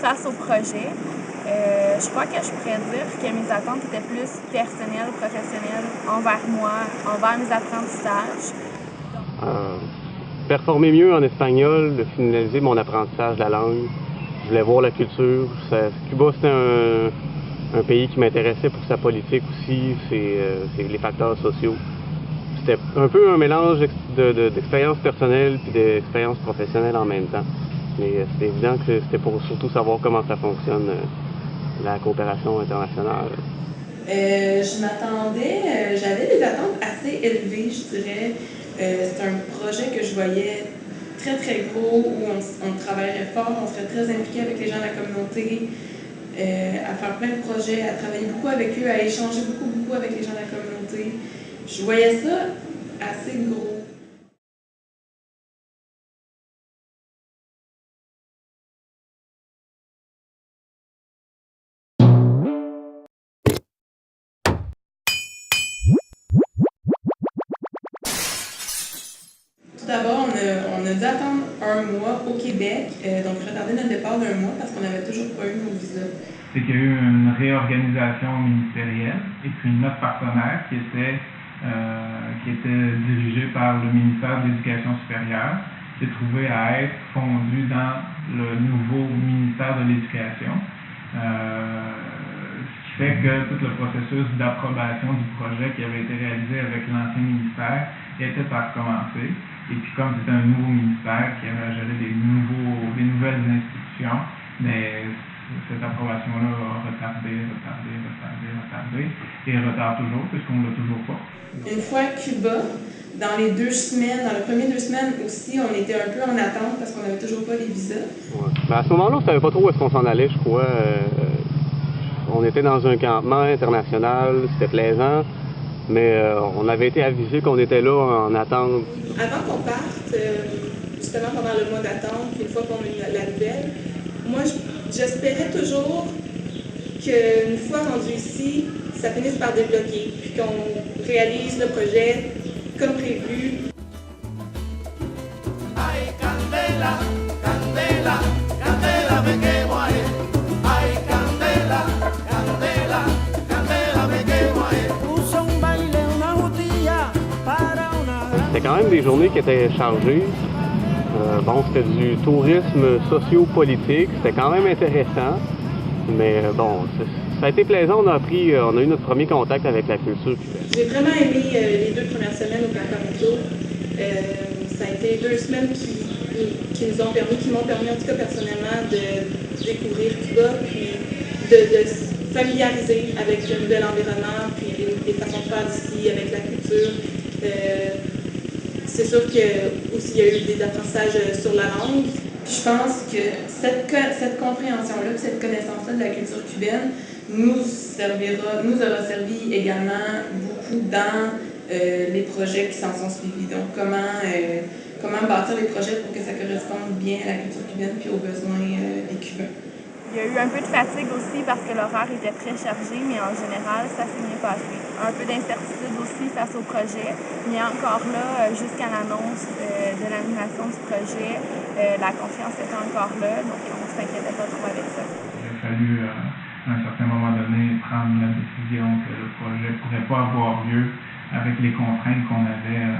face au projet, je crois que je pourrais dire que mes attentes étaient plus personnelles, professionnelles, envers moi, envers mes apprentissages. Performer mieux en espagnol, de finaliser mon apprentissage de la langue. Je voulais voir la culture. Cuba, c'était un pays qui m'intéressait pour sa politique aussi, c'est les facteurs sociaux. C'était un peu un mélange d'expérience personnelle et d'expérience professionnelle en même temps. Mais c'était évident que c'était pour surtout savoir comment ça fonctionne, la coopération internationale. Je m'attendais, j'avais des attentes assez élevées, je dirais. C'est un projet que je voyais très, très gros, où on travaillerait fort, on serait très impliqué avec les gens de la communauté, à faire plein de projets, à travailler beaucoup avec eux, à échanger beaucoup avec les gens de la communauté. Je voyais ça assez gros. Tout d'abord, on a dû attendre un mois au Québec, donc retarder notre départ d'un mois parce qu'on n'avait toujours pas eu nos visas. C'est qu'il y a eu une réorganisation ministérielle et puis notre partenaire qui était dirigé par le ministère de l'Éducation supérieure s'est trouvé à être fondu dans le nouveau ministère de l'Éducation. Ce qui fait que tout le processus d'approbation du projet qui avait été réalisé avec l'ancien ministère était à recommencer. Et puis comme c'était un nouveau ministère qui avait à gérer des nouvelles institutions, mais cette approbation-là a retardé et retarde toujours puisqu'on ne l'a toujours pas. Une fois à Cuba, dans les premières 2 semaines aussi, on était un peu en attente parce qu'on n'avait toujours pas les visas. Ouais. Ben à ce moment-là, on ne savait pas trop où est-ce qu'on s'en allait, je crois. On était dans un campement international, c'était plaisant, mais on avait été avisé qu'on était là en attente. Avant qu'on parte, justement pendant le mois d'attente, une fois qu'on a eu la nouvelle, moi j'espérais toujours qu'une fois rendu ici, ça finisse par débloquer, puis qu'on réalise le projet comme prévu. Ay, candela, candela, candela, me quemo ahí. Ay, candela, candela, candela, me quemo ahí. Puso un baile, una jutilla para una. C'était quand même des journées qui étaient chargées. Bon, c'était du tourisme socio-politique, c'était quand même intéressant, mais bon, ça a été plaisant, on a eu notre premier contact avec la culture cubaine. J'ai vraiment aimé les 2 premières semaines au Campamento. Ça a été 2 semaines qui m'ont permis en tout cas personnellement de découvrir Cuba, puis de se familiariser avec le nouvel environnement, puis les façons de faire d'ici, avec la culture. C'est sûr qu'il y a eu des apprentissages sur la langue. Je pense que cette compréhension-là, cette connaissance-là de la culture cubaine nous aura servi également beaucoup dans les projets qui s'en sont suivis. Donc, comment bâtir les projets pour que ça corresponde bien à la culture cubaine puis aux besoins des Cubains. Il y a eu un peu de fatigue aussi parce que l'horaire était très chargé, mais en général, ça s'est bien passé. Un peu d'incertitude aussi face au projet, mais encore là, jusqu'à l'annonce de l'annulation du projet, la confiance était encore là, donc on ne s'inquiétait pas trop avec ça. Il a fallu, à un certain moment donné, prendre la décision que le projet ne pourrait pas avoir lieu avec les contraintes qu'on avait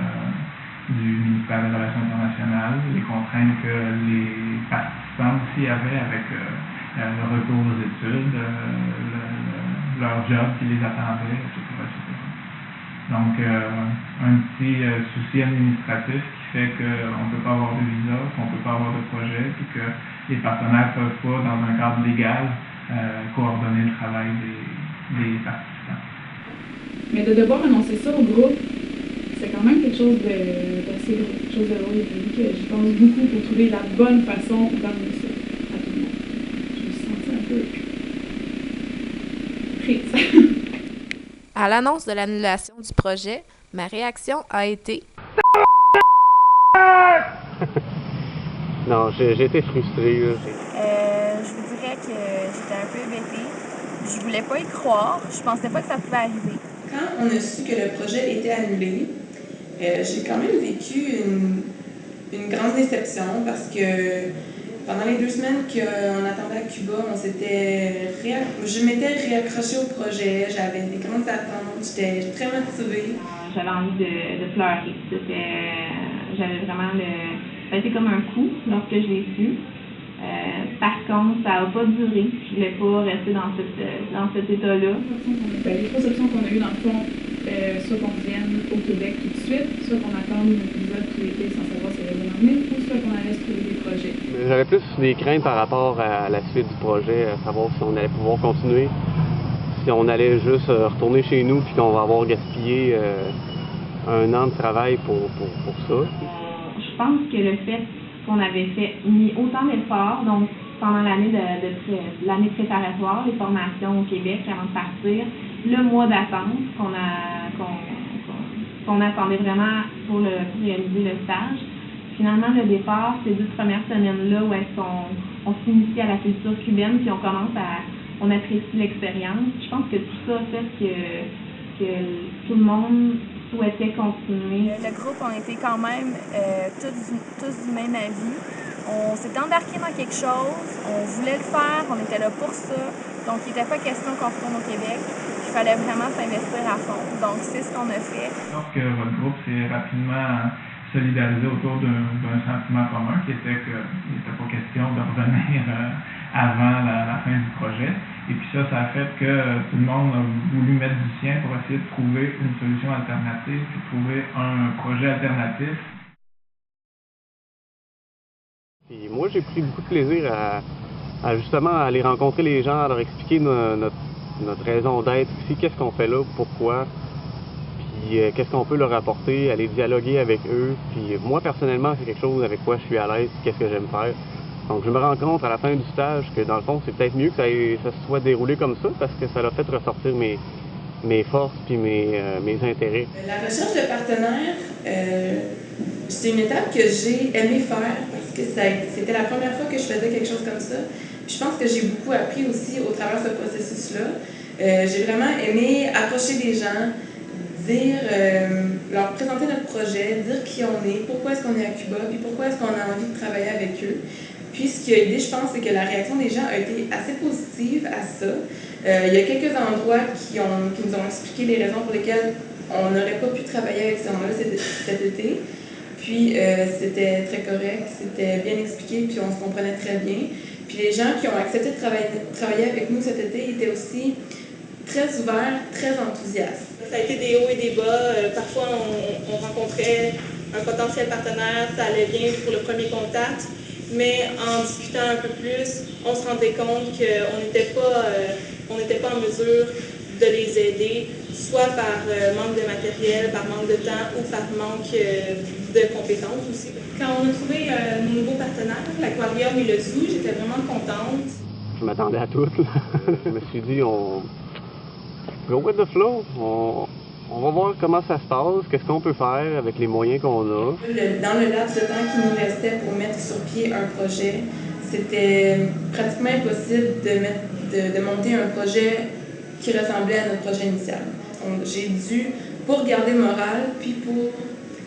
du ministère des Relations internationales, les contraintes que les participants aussi avaient avec le retour aux études, leur job qui les attendait, etc. Donc, un petit souci administratif qui fait qu'on ne peut pas avoir de visa, qu'on ne peut pas avoir de projet, puis que les partenaires ne peuvent pas, dans un cadre légal, coordonner le travail des participants. Mais de devoir annoncer ça au groupe, c'est quand même quelque chose d'assez gros, quelque chose de drôle, que j'y pense beaucoup pour trouver la bonne façon d'amener ça à tout le monde. Je me suis sentie un peu prise. À l'annonce de l'annulation du projet, ma réaction a été Non, j'ai été frustré. Je vous dirais que j'étais un peu hébétée. Je voulais pas y croire. Je pensais pas que ça pouvait arriver. Quand on a su que le projet était annulé, j'ai quand même vécu une grande déception parce que Pendant les 2 semaines qu'on attendait à Cuba, je m'étais réaccrochée au projet, j'avais des grandes attentes, j'étais très motivée. J'avais envie de pleurer. J'avais vraiment ça a été comme un coup lorsque je l'ai su. Par contre, ça n'a pas duré. Je ne voulais pas rester dans cet état-là. Les 3 options qu'on a eues dans le fond, soit qu'on vienne au Québec tout de suite, soit qu'on attende un épisode tout l'été sans savoir si elle va venir, ou soit qu'on allait se trouver des projets. J'avais plus des craintes par rapport à la suite du projet, à savoir si on allait pouvoir continuer, si on allait juste retourner chez nous puis qu'on va avoir gaspillé 1 an de travail pour ça. Je pense que le fait qu'on avait mis autant d'efforts, donc pendant l'année l'année préparatoire, les formations au Québec avant de partir, le mois d'attente qu'on attendait vraiment pour réaliser le stage. Finalement, le départ, ces 2 premières semaines-là où est-ce qu'on s'initie à la culture cubaine puis on apprécie l'expérience. Je pense que tout ça fait que tout le monde souhaitait continuer. Le groupe, on était quand même tous du même avis. On s'était embarqué dans quelque chose, on voulait le faire, on était là pour ça. Donc, il n'était pas question qu'on retourne au Québec. Il fallait vraiment s'investir à fond. Donc, c'est ce qu'on a fait. Lorsque votre groupe s'est rapidement solidarisé autour d'un sentiment commun, qui était qu'il n'était pas question de revenir avant la fin du projet. Et puis ça a fait que tout le monde a voulu mettre du sien pour essayer de trouver une solution alternative, puis trouver un projet alternatif. Et moi, j'ai pris beaucoup de plaisir à justement aller rencontrer les gens, à leur expliquer notre raison d'être ici, qu'est-ce qu'on fait là, pourquoi, puis qu'est-ce qu'on peut leur apporter, aller dialoguer avec eux. Puis moi, personnellement, c'est quelque chose avec quoi je suis à l'aise, qu'est-ce que j'aime faire. Donc je me rends compte à la fin du stage que dans le fond, c'est peut-être mieux que ça se soit déroulé comme ça parce que ça a fait ressortir mes forces puis mes intérêts. La recherche de partenaires, c'est une étape que j'ai aimé faire parce que c'était la première fois que je faisais quelque chose comme ça. Puis je pense que j'ai beaucoup appris aussi au travers de ce processus-là. J'ai vraiment aimé approcher des gens, leur présenter notre projet, dire qui on est, pourquoi est-ce qu'on est à Cuba, puis pourquoi est-ce qu'on a envie de travailler avec eux. Puis ce qui a aidé, je pense, c'est que la réaction des gens a été assez positive à ça. Il y a quelques endroits qui nous ont expliqué les raisons pour lesquelles on n'aurait pas pu travailler avec ces gens-là cet été. Puis c'était très correct, c'était bien expliqué, puis on se comprenait très bien. Puis les gens qui ont accepté de travailler avec nous cet été étaient aussi très ouverts, très enthousiastes. Ça a été des hauts et des bas. Parfois, on rencontrait un potentiel partenaire, ça allait bien pour le premier contact. Mais en discutant un peu plus, on se rendait compte qu'on n'était pas en mesure de les aider, soit par manque de matériel, par manque de temps ou par manque de compétences aussi. Quand on a trouvé nos nouveaux partenaires, l'Aquarium et le Zoo, j'étais vraiment contente. Je m'attendais à tout. Je me suis dit, on go with the flow. On va voir comment ça se passe, qu'est-ce qu'on peut faire avec les moyens qu'on a. Dans le laps de temps qui nous restait pour mettre sur pied un projet, c'était pratiquement impossible de monter un projet qui ressemblait à notre projet initial. J'ai dû, pour garder le moral, puis pour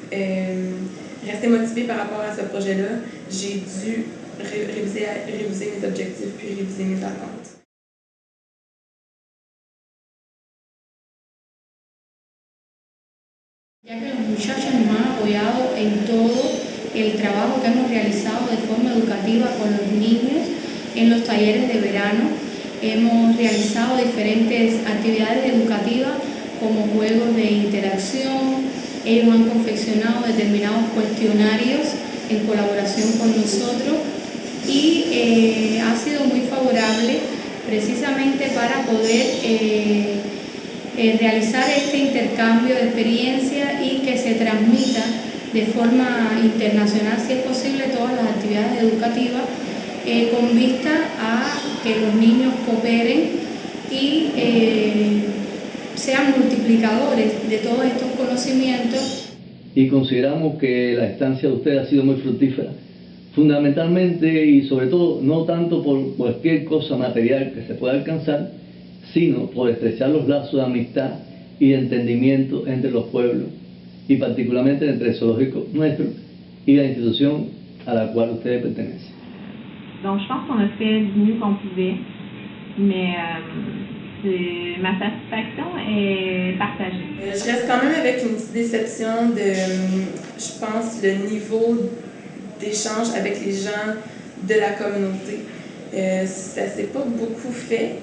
rester motivée par rapport à ce projet-là, j'ai dû réviser mes objectifs puis réviser mes attentes. Ya que los muchachos nos han apoyado en todo el trabajo que hemos realizado de forma educativa con los niños en los talleres de verano, hemos realizado diferentes actividades educativas como juegos de interacción, ellos han confeccionado determinados cuestionarios en colaboración con nosotros y ha sido muy favorable precisamente para poder realizar este intercambio de experiencia y que se transmita de forma internacional, si es posible, todas las actividades educativas con vista a que los niños cooperen y sean multiplicadores de todos estos conocimientos. Y consideramos que la estancia de ustedes ha sido muy fructífera, fundamentalmente y sobre todo no tanto por cualquier cosa material que se pueda alcanzar, sino por estrechar los lazos de amistad y de entendimiento entre los pueblos y particularmente entre el zoológico nuestro y la institución a la cual ustedes pertenecen. Donc, je pense qu'on a fait du mieux qu'on pouvait, mais ma satisfaction est partagée. Je reste quand même avec une petite déception de, je pense, le niveau d'échange avec les gens de la communauté. Ça s'est pas beaucoup fait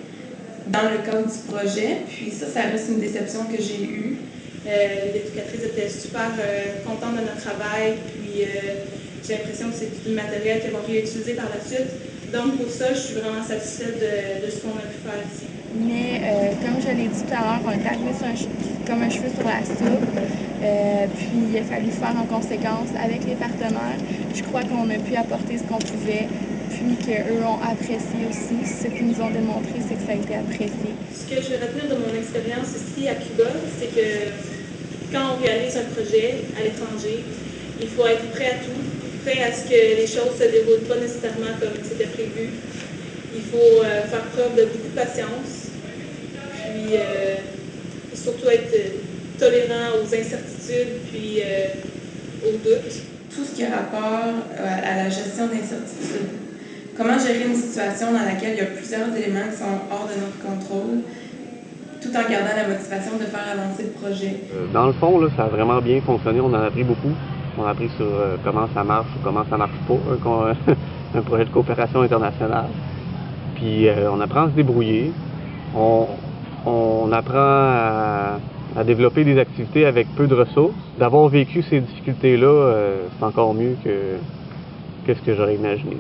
dans le cadre du projet, puis ça reste une déception que j'ai eue. Les éducatrices étaient super contentes de notre travail, puis j'ai l'impression que c'est du matériel qu'elles vont réutiliser par la suite. Donc pour ça, je suis vraiment satisfaite de ce qu'on a pu faire ici. Mais comme je l'ai dit tout à l'heure, on est arrivé comme un cheveu sur la soupe, puis il a fallu faire en conséquence avec les partenaires. Je crois qu'on a pu apporter ce qu'on pouvait, puis qu'eux ont apprécié aussi. Ce qu'ils nous ont démontré, c'est que ça a été apprécié. Ce que je vais retenir de mon expérience ici à Cuba, c'est que quand on réalise un projet à l'étranger, il faut être prêt à tout, prêt à ce que les choses ne se déroulent pas nécessairement comme c'était prévu. Il faut faire preuve de beaucoup de patience, puis surtout être tolérant aux incertitudes, puis aux doutes. Tout ce qui a rapport à la gestion d'incertitudes. Comment gérer une situation dans laquelle il y a plusieurs éléments qui sont hors de notre contrôle, tout en gardant la motivation de faire avancer le projet. Dans le fond, là, ça a vraiment bien fonctionné. On en a appris beaucoup. On a appris sur comment ça marche ou comment ça marche pas, un projet de coopération internationale. Puis on apprend à se débrouiller. On apprend à développer des activités avec peu de ressources. D'avoir vécu ces difficultés-là, c'est encore mieux que ce que j'aurais imaginé.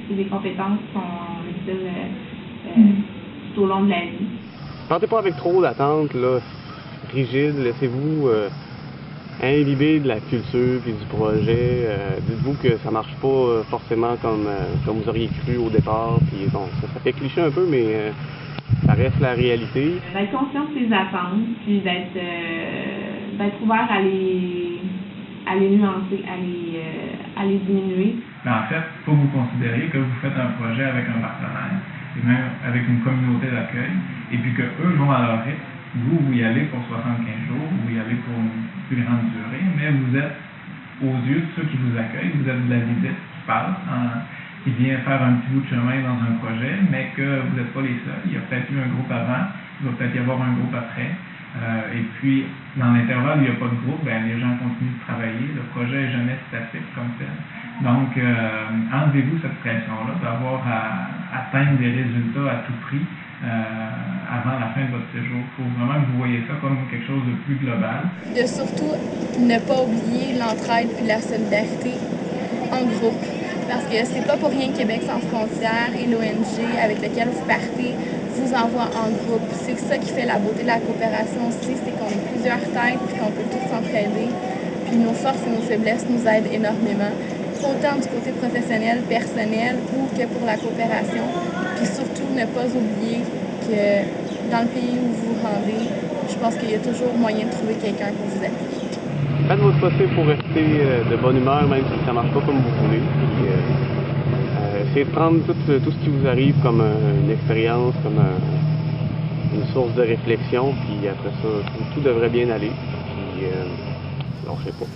C'est des compétences qui sont utiles tout au long de la vie. Partez pas avec trop d'attentes là, rigides. Laissez-vous imbiber de la culture et du projet. Dites-vous que ça marche pas forcément comme vous auriez cru au départ. Puis bon, ça fait cliché un peu, mais ça reste la réalité. D'être conscient de ses attentes, puis d'être ouvert à les nuancer, à les diminuer. Mais en fait, il faut que vous considériez que vous faites un projet avec un partenaire, et même avec une communauté d'accueil, et puis qu'eux vont à leur rythme. Vous y allez pour 75 jours, vous y allez pour une plus grande durée, mais vous êtes, aux yeux de ceux qui vous accueillent, vous êtes de la visite qui passe, qui vient faire un petit bout de chemin dans un projet, mais que vous n'êtes pas les seuls. Il y a peut-être eu un groupe avant, il va peut-être y avoir un groupe après. Et puis, dans l'intervalle où il n'y a pas de groupe, les gens continuent de travailler. Le projet n'est jamais statique comme tel. Donc, enlevez-vous cette pression-là d'avoir à atteindre des résultats à tout prix avant la fin de votre séjour. Il faut vraiment que vous voyez ça comme quelque chose de plus global. De surtout ne pas oublier l'entraide puis la solidarité en groupe. Parce que c'est pas pour rien que Québec sans frontières et l'ONG avec laquelle vous partez vous envoie en groupe. C'est ça qui fait la beauté de la coopération aussi, c'est qu'on est plusieurs têtes puis qu'on peut tous s'entraider. Puis nos forces et nos faiblesses nous aident énormément, autant du côté professionnel, personnel ou que pour la coopération. Puis surtout, ne pas oublier que dans le pays où vous vous rendez, je pense qu'il y a toujours moyen de trouver quelqu'un pour vous appuyer. Faites votre possible pour rester de bonne humeur, même si ça ne marche pas comme vous voulez. Puis, essayez de prendre tout ce qui vous arrive comme une expérience, comme une source de réflexion. Puis après ça, tout devrait bien aller. Puis, lâchez pas.